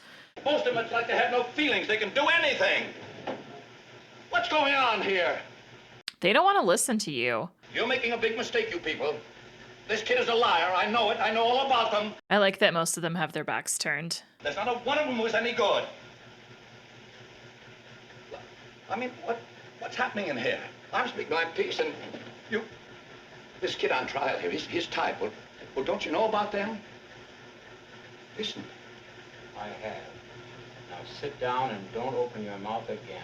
Most of them, it's like they have no feelings. They can do anything. What's going on here? They don't want to listen to you. You're making a big mistake, you people. This kid is a liar. I know it. I know all about them. I like that most of them have their backs turned. There's not a one of them who's any good. I mean, what's happening in here? I'm speaking my piece, and you... This kid on trial here, his type. Well, don't you know about them? Listen. I have. Now sit down and don't open your mouth again.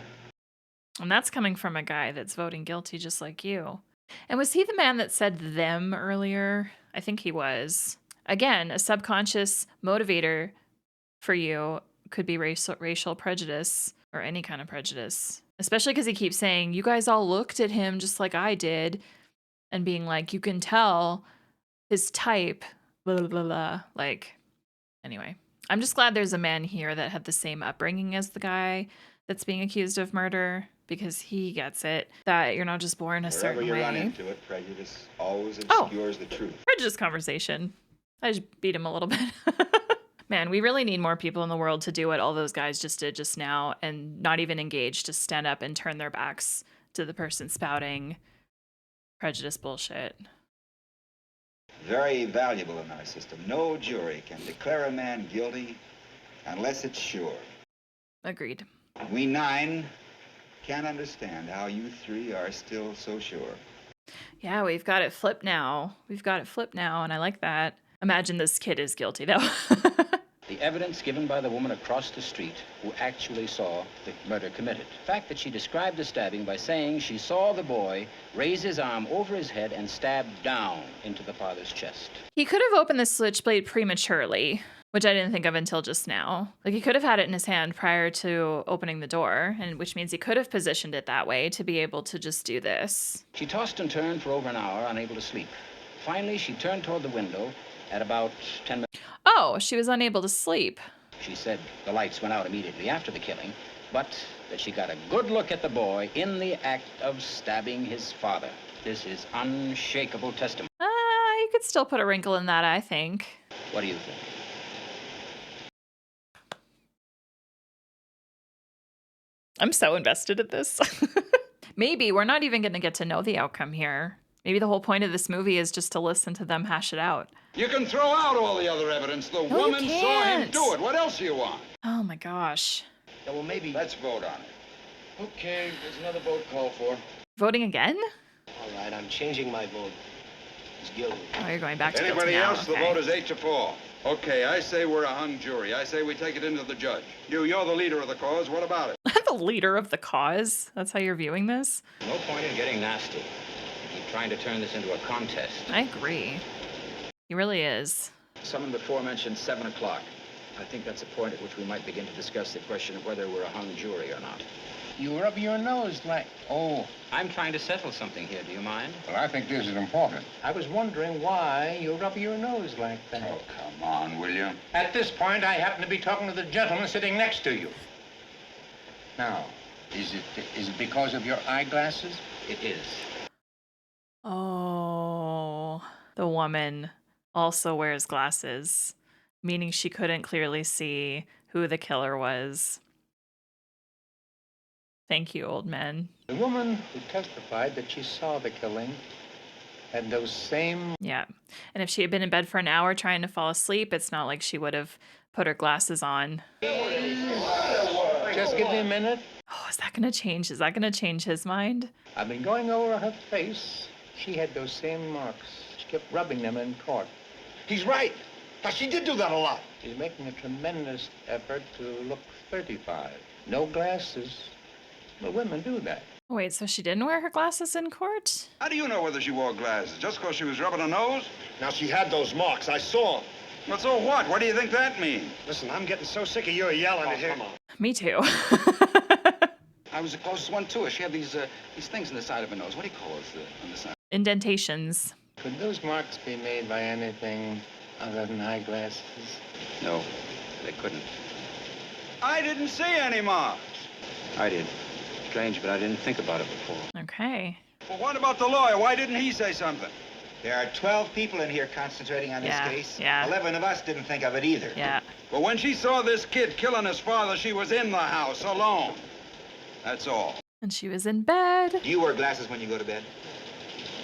And that's coming from a guy that's voting guilty just like you. And was he the man that said them earlier? I think he was. Again, a subconscious motivator for you could be racial prejudice or any kind of prejudice. Especially because he keeps saying, you guys all looked at him just like I did. And being like, you can tell his type, blah, blah, blah, blah. Like, anyway. I'm just glad there's a man here that had the same upbringing as the guy that's being accused of murder, because he gets it, that you're not just born a certain Wherever you run way. into it, prejudice always obscures the truth. Prejudice conversation. I just beat him a little bit. Man, we really need more people in the world to do what all those guys just did just now and not even engage, to stand up and turn their backs to the person spouting prejudice bullshit. Very valuable in our system. No jury can declare a man guilty unless it's sure. Agreed. We 9 can't understand how you 3 are still so sure. Yeah, we've got it flipped now. We've got it flipped now, and I like that. Imagine this kid is guilty, though. The evidence given by the woman across the street who actually saw the murder committed. The fact that she described the stabbing by saying she saw the boy raise his arm over his head and stab down into the father's chest. He could have opened the switchblade prematurely, which I didn't think of until just now. Like, he could have had it in his hand prior to opening the door, and which means he could have positioned it that way to be able to just do this. She tossed and turned for over an hour, unable to sleep. Finally, she turned toward the window at about 10 minutes. Oh, she was unable to sleep. She said the lights went out immediately after the killing, but that she got a good look at the boy in the act of stabbing his father. This is unshakable testimony. You could still put a wrinkle in that, I think. What do you think? I'm so invested in this. Maybe we're not even going to get to know the outcome here. Maybe the whole point of this movie is just to listen to them hash it out. You can throw out all the other evidence. The No, you woman saw him can't. do it. What else do you want? Oh my gosh. Yeah, well, maybe... Let's vote on it. Okay, there's another vote called for. Voting again? All right, I'm changing my vote. He's guilty. Oh, you're going back to guilty Anybody now. else? The Okay. vote is 8-4. Okay, I say we're a hung jury. I say we take it into the judge. You're the leader of the cause. What about it? I'm the leader of the cause. That's how you're viewing this? No point in getting nasty. You keep trying to turn this into a contest. I agree. He really is. Someone before mentioned 7 o'clock. I think that's a point at which we might begin to discuss the question of whether we're a hung jury or not. You rub your nose like... Oh. I'm trying to settle something here. Do you mind? Well, I think this is important. I was wondering why you rub your nose like that. Oh, come on, will you? At this point, I happen to be talking to the gentleman sitting next to you. Now, is it because of your eyeglasses? It is. Oh, the woman also wears glasses, meaning she couldn't clearly see who the killer was. Thank you, old men. The woman who testified that she saw the killing had those same... Yeah. And if she had been in bed for an hour trying to fall asleep, it's not like she would have put her glasses on. Just give me a minute. Oh, is that going to change? Is that going to change his mind? I've been going over her face. She had those same marks. She kept rubbing them in court. He's right. Now, she did do that a lot. She's making a tremendous effort to look 35. No glasses. But women do that. Wait, so she didn't wear her glasses in court? How do you know whether she wore glasses? Just because she was rubbing her nose? Now, she had those marks. I saw them. Well, so what? What do you think that means? Listen, I'm getting so sick of you yelling here. Come on. Me too. I was the closest one to her. She had these things in the side of her nose. What do you call those on the side? Indentations. Could those marks be made by anything other than eyeglasses? No, they couldn't. I didn't see any marks. I did. Strange, but I didn't think about it before. Okay. Well, what about the lawyer? Why didn't he say something? There are 12 people in here concentrating on this case. Yeah. 11 of us didn't think of it either. Yeah. Well, when she saw this kid killing his father, she was in the house alone. That's all. And she was in bed. Do you wear glasses when you go to bed?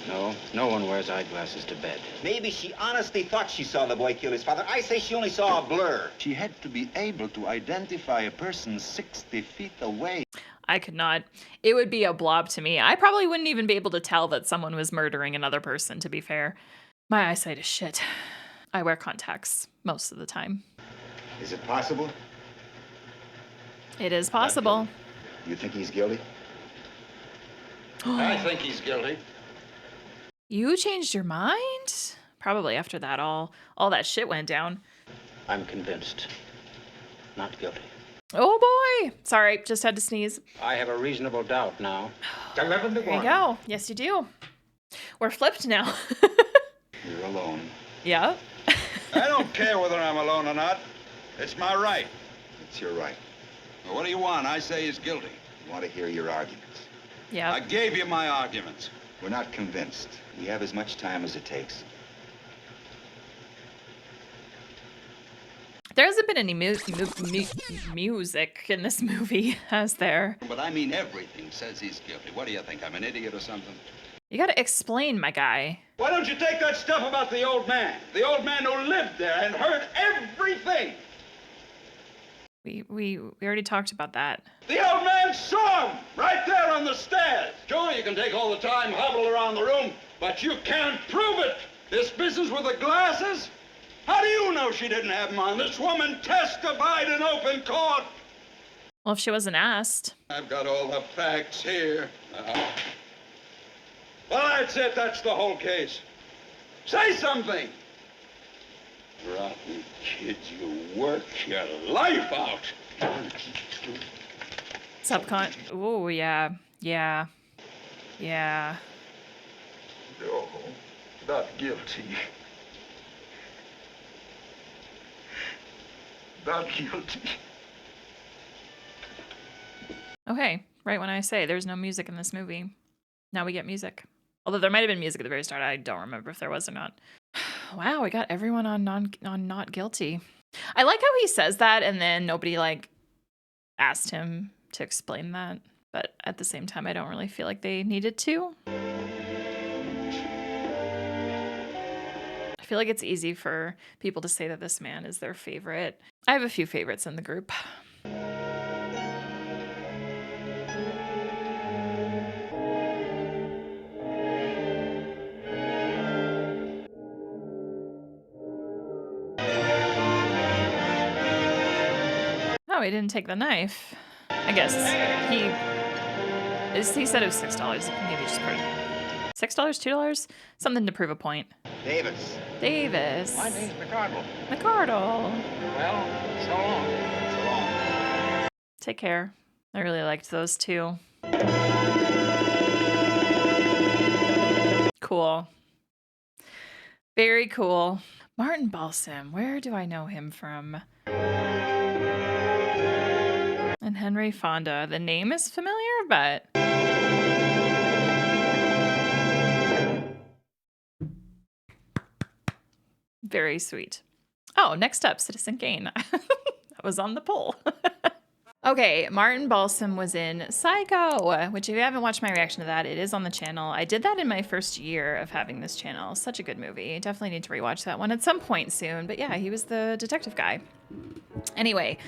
No, no one wears eyeglasses to bed. Maybe she honestly thought she saw the boy kill his father. I say she only saw a blur. She had to be able to identify a person 60 feet away. I could not. It would be a blob to me. I probably wouldn't even be able to tell that someone was murdering another person, to be fair. My eyesight is shit. I wear contacts most of the time. Is it possible? It is possible. You think he's guilty? I think he's guilty. You changed your mind? Probably after that all that shit went down. I'm convinced. Not guilty. Oh boy. Sorry, just had to sneeze. I have a reasonable doubt now. 11 to 1. There you go. Yes, you do. We're flipped now. You're alone. Yep. I don't care whether I'm alone or not. It's my right. It's your right. Well, what do you want? I say he's guilty. I want to hear your arguments. Yeah. I gave you my arguments. We're not convinced. We have as much time as it takes. There hasn't been any music in this movie, has there? But I mean everything says he's guilty. What do you think? I'm an idiot or something? You gotta explain, my guy. Why don't you take that stuff about the old man? The old man who lived there and heard everything. We already talked about that. The old man saw him right there on the stairs. Sure, you can take all the time, hobble around the room, but you can't prove it. This business with the glasses? How do you know she didn't have them on? This woman testified in open court. Well, if she wasn't asked. I've got all the facts here. Well, that's it. That's the whole case. Say something. Rotten kids, you work your life out. Oh, yeah. Yeah. Yeah. No, not guilty. Not guilty. Okay, right when I say there's no music in this movie. Now we get music. Although there might have been music at the very start. I don't remember if there was or not. Wow, we got everyone on not guilty. I like how he says that and then nobody asked him to explain that. But at the same time, I don't really feel like they needed to. I feel like it's easy for people to say that this man is their favorite. I have a few favorites in the group. Oh, he didn't take the knife. I guess he said it was $6. Maybe just part of $6, $2, something to prove a point. Davis. Davis. My name's McArdle. McArdle. Well, so long. So long. Take care. I really liked those two. Cool. Very cool. Martin Balsam. Where do I know him from? And Henry Fonda. The name is familiar, but... Very sweet. Oh, next up, Citizen Kane. That was on the poll. Okay, Martin Balsam was in Psycho, which if you haven't watched my reaction to that, it is on the channel. I did that in my first year of having this channel. Such a good movie. Definitely need to rewatch that one at some point soon. But yeah, he was the detective guy. Anyway,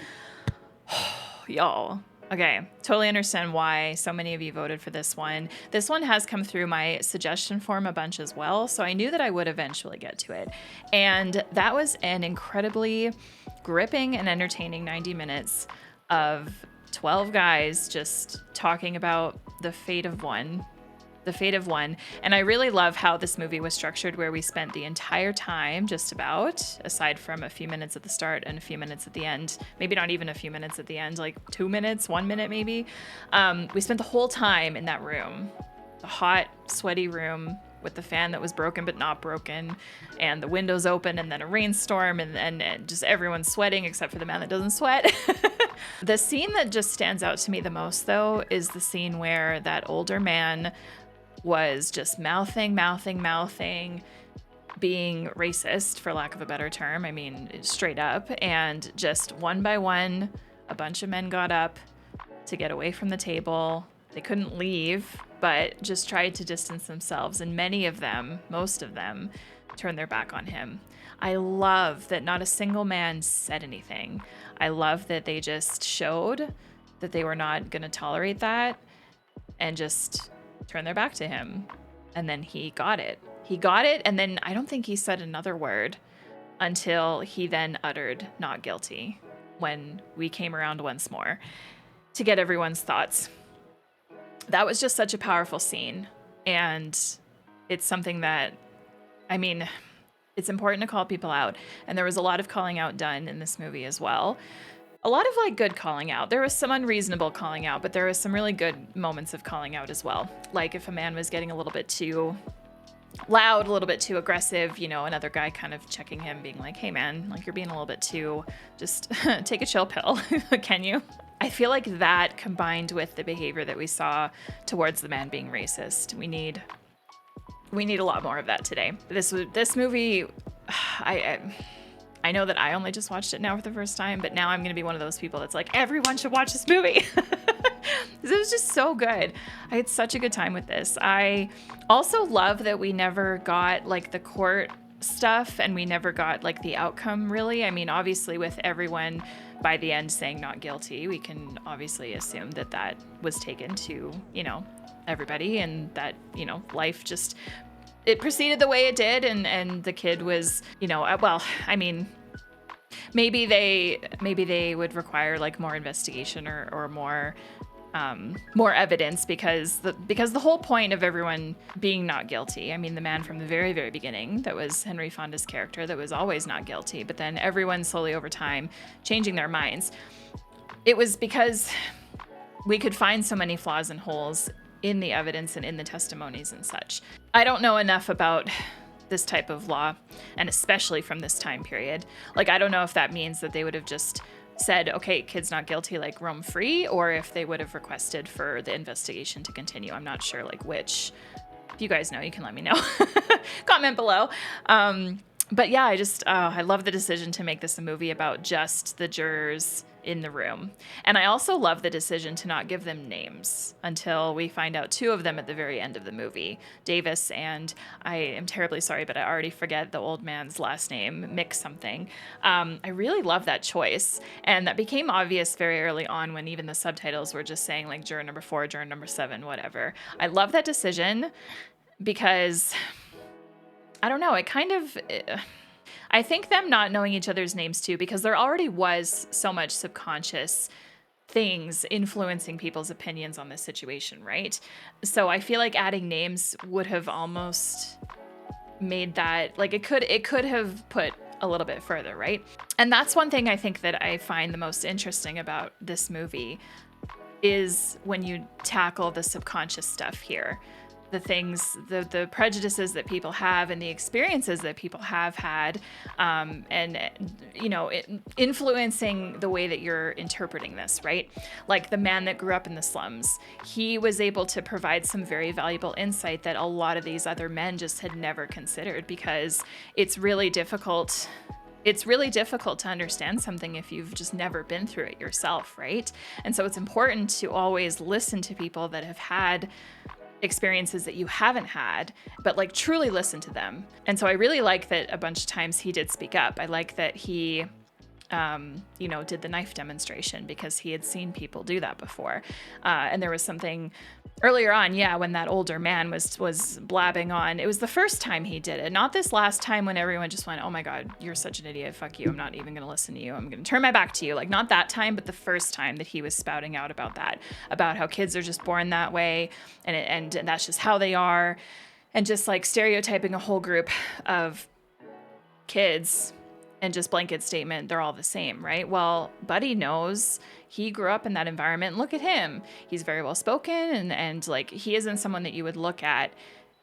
y'all. Okay, totally understand why so many of you voted for this one. This one has come through my suggestion form a bunch as well, so I knew that I would eventually get to it. And that was an incredibly gripping and entertaining 90 minutes of 12 guys just talking about the fate of one. And I really love how this movie was structured, where we spent the entire time, just about, aside from a few minutes at the start and a few minutes at the end, maybe not even a few minutes at the end, like 2 minutes, 1 minute maybe. We spent the whole time in that room, the hot, sweaty room with the fan that was broken but not broken, and the windows open, and then a rainstorm, and just everyone sweating except for the man that doesn't sweat. The scene that just stands out to me the most, though, is the scene where that older man was just mouthing, being racist, for lack of a better term. I mean, straight up. And just one by one, a bunch of men got up to get away from the table. They couldn't leave, but just tried to distance themselves. And many of them, most of them, turned their back on him. I love that not a single man said anything. I love that they just showed that they were not going to tolerate that and just turn their back to him. And then he got it. And then I don't think he said another word until he then uttered "not guilty" when we came around once more to get everyone's thoughts. That was just such a powerful scene. And it's something that, I mean, it's important to call people out. And there was a lot of calling out done in this movie as well. A lot of like good calling out. There was some unreasonable calling out, but there was some really good moments of calling out as well. Like if a man was getting a little bit too loud, a little bit too aggressive, you know, another guy kind of checking him, being like, hey man, like you're being a little bit too, just take a chill pill, can you? I feel like that combined with the behavior that we saw towards the man being racist, we need a lot more of that today. This movie, I know that I only just watched it now for the first time, but now I'm going to be one of those people that's like, everyone should watch this movie. It was just so good. I had such a good time with this. I also love that we never got like the court stuff and we never got like the outcome really. I mean, obviously with everyone by the end saying not guilty, we can obviously assume that that was taken to, you know, everybody, and that, you know, life just, it proceeded the way it did, and the kid was, you know, well, I mean, maybe they would require like more investigation or more evidence, because the whole point of everyone being not guilty, I mean, the man from the very, very beginning, that was Henry Fonda's character, that was always not guilty, but then everyone slowly over time changing their minds. It was because we could find so many flaws and holes in the evidence and in the testimonies and such. I don't know enough about this type of law, and especially from this time period. Like, I don't know if that means that they would have just said, okay, kid's not guilty, like roam free, or if they would have requested for the investigation to continue. I'm not sure like which. If you guys know, you can let me know. Comment below. But yeah, I love the decision to make this a movie about just the jurors in the room. And I also love the decision to not give them names until we find out two of them at the very end of the movie. Davis and, I am terribly sorry, but I already forget the old man's last name, Mick something. I really love that choice. And that became obvious very early on when even the subtitles were just saying like juror number 4, juror number 7, whatever. I love that decision because, I don't know, it kind of... I think them not knowing each other's names too, because there already was so much subconscious things influencing people's opinions on this situation, right? So I feel like adding names would have almost made that, like it could have put a little bit further, right? And that's one thing I think that I find the most interesting about this movie is when you tackle the subconscious stuff here. The things, the prejudices that people have and the experiences that people have had, and, you know, influencing the way that you're interpreting this, right? Like the man that grew up in the slums, he was able to provide some very valuable insight that a lot of these other men just had never considered, because it's really difficult it's really difficult to understand something if you've just never been through it yourself, right? And so it's important to always listen to people that have had experiences that you haven't had, but like truly listen to them. And so I really like that a bunch of times he did speak up. I like that he did the knife demonstration because he had seen people do that before. And there was something earlier on, when that older man was blabbing on. It was the first time he did it, not this last time when everyone just went, oh my God, you're such an idiot, fuck you, I'm not even going to listen to you, I'm going to turn my back to you. Like, not that time, but the first time that he was spouting out about that, about how kids are just born that way, and that's just how they are, and just like stereotyping a whole group of kids and just blanket statement, they're all the same, right? Well, Buddy knows, he grew up in that environment. Look at him. He's very well spoken, and like, he isn't someone that you would look at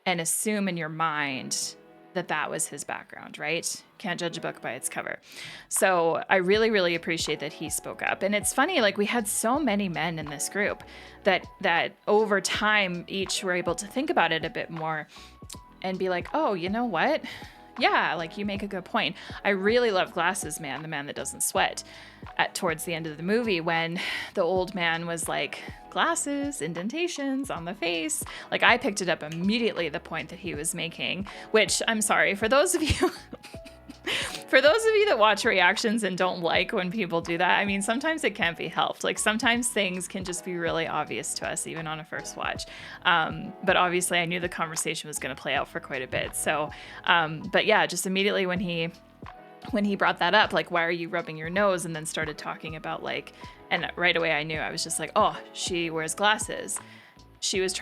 and assume in your mind that that was his background, right? Can't judge a book by its cover. So I really, really appreciate that he spoke up. And it's funny, like, we had so many men in this group that over time each were able to think about it a bit more and be like, oh, you know what? Yeah, like, you make a good point. I really love Glasses Man, the man that doesn't sweat, towards the end of the movie when the old man was like, glasses, indentations on the face. Like, I picked it up immediately, the point that he was making, which, I'm sorry, for those of you that watch reactions and don't like when people do that, I mean, sometimes it can't be helped. Like, sometimes things can just be really obvious to us, even on a first watch. But obviously I knew the conversation was going to play out for quite a bit. So, but yeah, just immediately when he brought that up, like, why are you rubbing your nose? And then started talking about, like, and right away I knew, I was just like, oh, she wears glasses. She was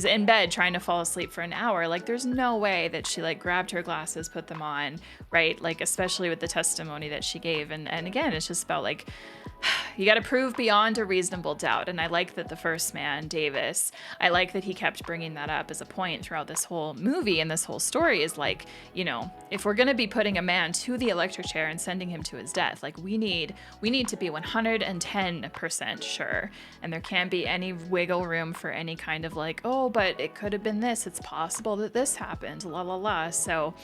in bed trying to fall asleep for an hour. Like, there's no way that she like grabbed her glasses, put them on, right? Like, especially with the testimony that she gave. And again, it's just about like, you got to prove beyond a reasonable doubt. And I like that the first man, Davis, I like that he kept bringing that up as a point throughout this whole movie and this whole story is like, you know, if we're going to be putting a man to the electric chair and sending him to his death, like, we need to be 110% sure. And there can't be any wiggle room for any kind of like, oh, but it could have been this. It's possible that this happened, la la la. So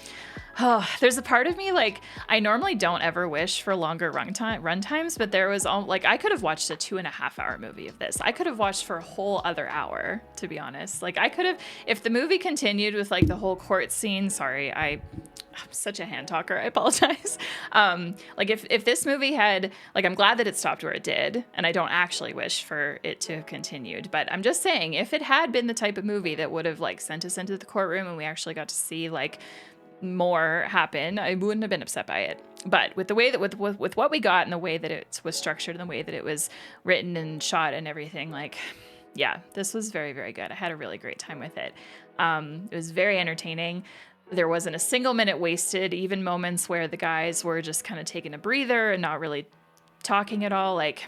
there's a part of me, like, I normally don't ever wish for longer run times, but there was like, I could have watched a 2.5-hour movie of this. I could have watched for a whole other hour, to be honest. Like, I could have, if the movie continued with like the whole court scene, sorry, I'm such a hand talker, I apologize. Like, if this movie had, like, I'm glad that it stopped where it did, and I don't actually wish for it to have continued, but I'm just saying, if it had been the type of movie that would have like sent us into the courtroom and we actually got to see like more happen, I wouldn't have been upset by it. But with the way that with what we got and the way that it was structured and the way that it was written and shot and everything, like, yeah, this was very, very good. I had a really great time with it. It was very entertaining. There wasn't a single minute wasted, even moments where the guys were just kind of taking a breather and not really talking at all. Like,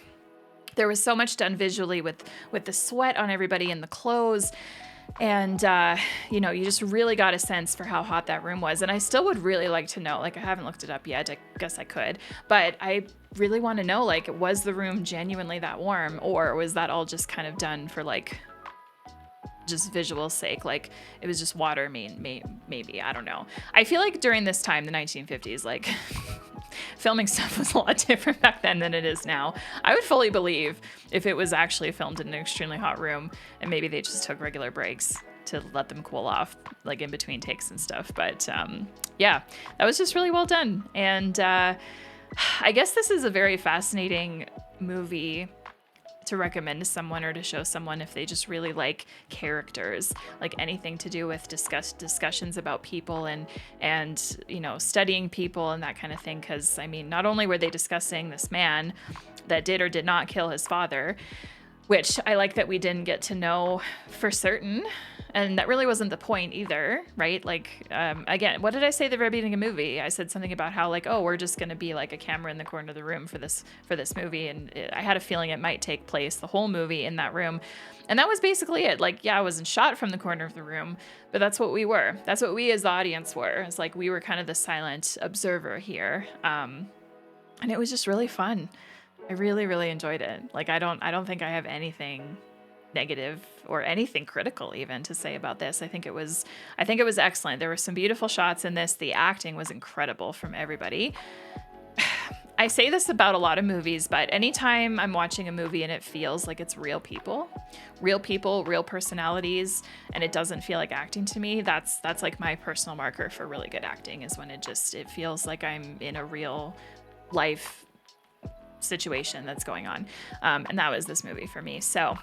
there was so much done visually with the sweat on everybody and the clothes. And, you just really got a sense for how hot that room was. And I still would really like to know, like, I haven't looked it up yet. I guess I could. But I really want to know, like, was the room genuinely that warm? Or was that all just kind of done for, like, just visual sake? Like, it was just water, maybe. I don't know. I feel like during this time, the 1950s, like... filming stuff was a lot different back then than it is now. I would fully believe if it was actually filmed in an extremely hot room and maybe they just took regular breaks to let them cool off, like in between takes and stuff. But yeah, that was just really well done. And I guess this is a very fascinating movie to recommend to someone or to show someone if they just really like characters, like anything to do with discussions about people and studying people and that kind of thing. Because I mean, not only were they discussing this man that did or did not kill his father, which I like that we didn't get to know for certain, and that really wasn't the point either, right? Like, again, what did I say at the very beginning of the movie? I said something about how, like, oh, we're just going to be like a camera in the corner of the room for this movie, and I had a feeling it might take place the whole movie in that room, and that was basically it. Like, yeah, I wasn't shot from the corner of the room, but that's what we were. That's what we as the audience were. It's like we were kind of the silent observer here, and it was just really fun. I really, really enjoyed it. Like, I don't think I have anything negative or anything critical even to say about this. I think it was excellent. There were some beautiful shots in this. The acting was incredible from everybody. I say this about a lot of movies, but anytime I'm watching a movie and it feels like it's real people, real personalities, and it doesn't feel like acting to me, that's like my personal marker for really good acting, is when it feels like I'm in a real life situation that's going on. And that was this movie for me. So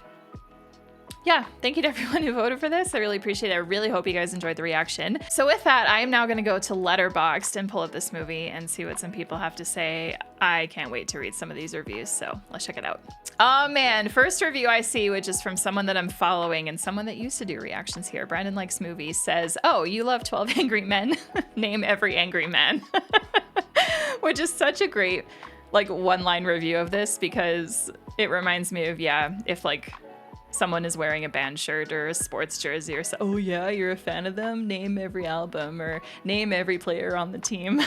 yeah, thank you to everyone who voted for this. I really appreciate it. I really hope you guys enjoyed the reaction. So with that, I am now going to go to Letterboxd and pull up this movie and see what some people have to say. I can't wait to read some of these reviews, so let's check it out. Oh man, first review I see, which is from someone that I'm following and someone that used to do reactions here. Brandon Likes Movies says, oh, you love 12 Angry Men? Name every angry man. Which is such a great like one-line review of this, because it reminds me of, yeah, if like someone is wearing a band shirt or a sports jersey or so, oh yeah, you're a fan of them? Name every album or name every player on the team.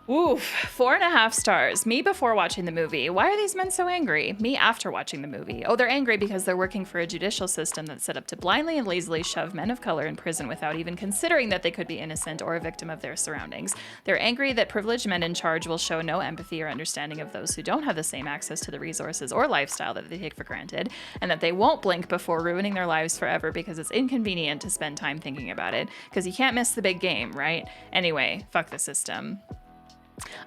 Oof, 4.5 stars. Me before watching the movie. Why are these men so angry? Me after watching the movie. Oh, they're angry because they're working for a judicial system that's set up to blindly and lazily shove men of color in prison without even considering that they could be innocent or a victim of their surroundings. They're angry that privileged men in charge will show no empathy or understanding of those who don't have the same access to the resources or lifestyle that they take for granted, and that they won't blink before ruining their lives forever because it's inconvenient to spend time thinking about it, because you can't miss the big game, right? Anyway, fuck the system.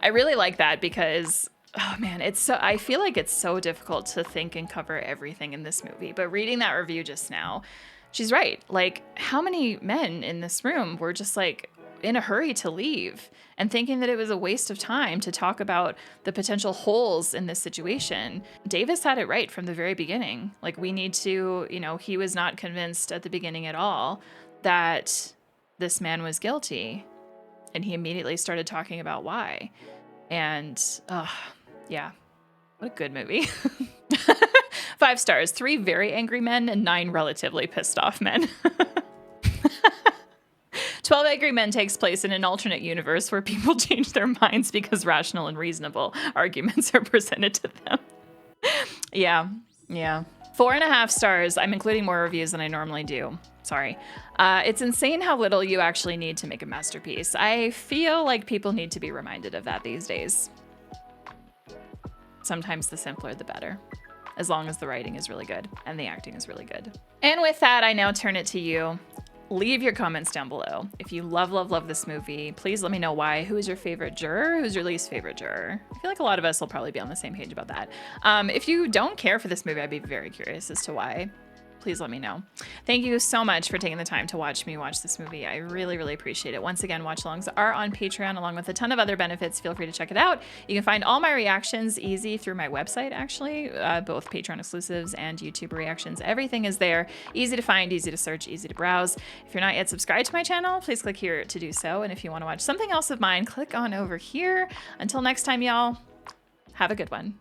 I really like that because, oh man, I feel like it's so difficult to think and cover everything in this movie. But reading that review just now, she's right. Like, how many men in this room were just like in a hurry to leave and thinking that it was a waste of time to talk about the potential holes in this situation? Davis had it right from the very beginning. Like, we need to, he was not convinced at the beginning at all that this man was guilty. And he immediately started talking about why. And, yeah, what a good movie. 5 stars, 3 very angry men and 9 relatively pissed off men. 12 Angry Men takes place in an alternate universe where people change their minds because rational and reasonable arguments are presented to them. Yeah. 4.5 stars. I'm including more reviews than I normally do. Sorry. It's insane how little you actually need to make a masterpiece. I feel like people need to be reminded of that these days. Sometimes the simpler, the better, as long as the writing is really good and the acting is really good. And with that, I now turn it to you. Leave your comments down below. If you love this movie, please let me know why. Who is your favorite juror? Who's your least favorite juror? I feel like a lot of us will probably be on the same page about that. If you don't care for this movie, I'd be very curious as to why. Please let me know. Thank you so much for taking the time to watch me watch this movie. I really appreciate it. Once again, watch-alongs are on Patreon along with a ton of other benefits. Feel free to check it out. You can find all my reactions easy through my website, actually, both Patreon exclusives and YouTube reactions. Everything is there. Easy to find, easy to search, easy to browse. If you're not yet subscribed to my channel, please click here to do so. And if you want to watch something else of mine, click on over here. Until next time, y'all, have a good one.